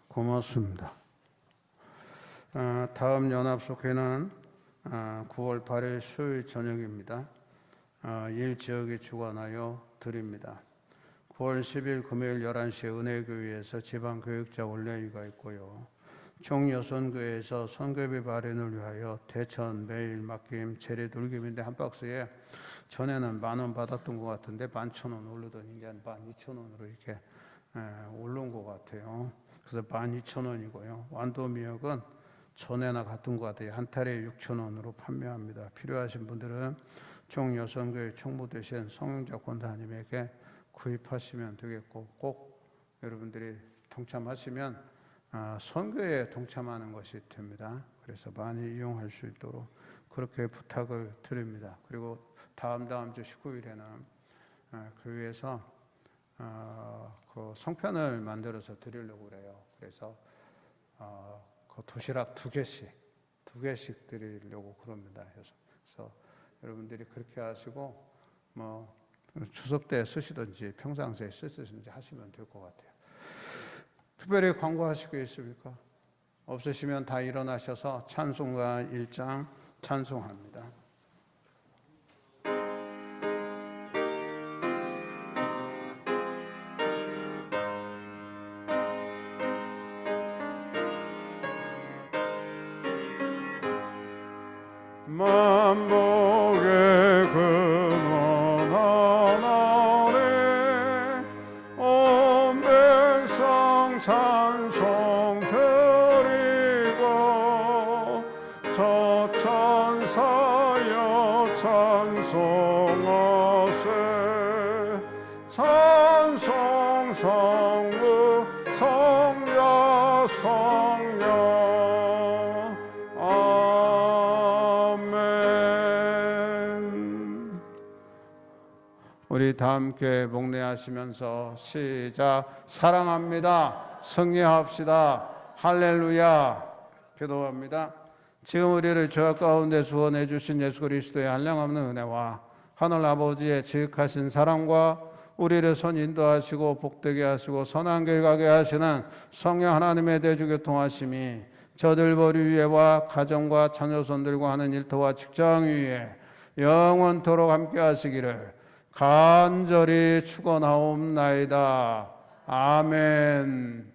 고맙습니다. 다음 연합속회는 9월 8일 수요일 저녁입니다. 일 지역에 주관하여 드립니다. 9월 10일 금요일 11시에 은혜교회에서 지방교육자 원래회의가 있고요. 총여선교회에서 선교비 발행을 위하여 대천 매일 맡김 재래 돌김인데 한 박스에 전에는 10,000원 받았던 것 같은데 11,000원 오르더니 이제 12,000원으로 이렇게 오른 것 같아요. 그래서 12,000원이고요. 완도미역은 전에나 같은 것 같아요. 한 탈에 6,000원으로 판매합니다. 필요하신 분들은 총여선교회 총무되신 성영자 권사님에게 구입하시면 되겠고 꼭 여러분들이 동참하시면 선교에 동참하는 것이 됩니다. 그래서 많이 이용할 수 있도록 그렇게 부탁을 드립니다. 그리고 다음 주 19일에는 교회에서 그 송편을 만들어서 드리려고 그래요. 그래서 그 도시락 2개씩 드리려고 그럽니다. 그래서 여러분들이 그렇게 하시고 뭐 추석 때 쓰시든지 평상시에 쓰시든지 하시면 될 것 같아요. 특별히 광고하실 게 있습니까? 없으시면 다 일어나셔서 찬송가 1장 찬송합니다. 만복의 근원 하나님 온 백성 찬송 드리고 저 천사여 찬송하세 찬송 성부 성야 성령 우리 다 함께 목례하시면서 시작. 사랑합니다. 승리합시다. 할렐루야. 기도합니다. 지금 우리를 죄악 가운데 구원해 주신 예수 그리스도의 한량없는 은혜와 하늘 아버지의 지극하신 사랑과 우리를 선 인도하시고 복되게 하시고 선한 길 가게 하시는 성령 하나님의 대주교통하심이 저들 머리 위에와 가정과 자녀손들과 하는 일터와 직장 위에 영원토록 함께 하시기를 간절히 축원하옵나이다. 아멘.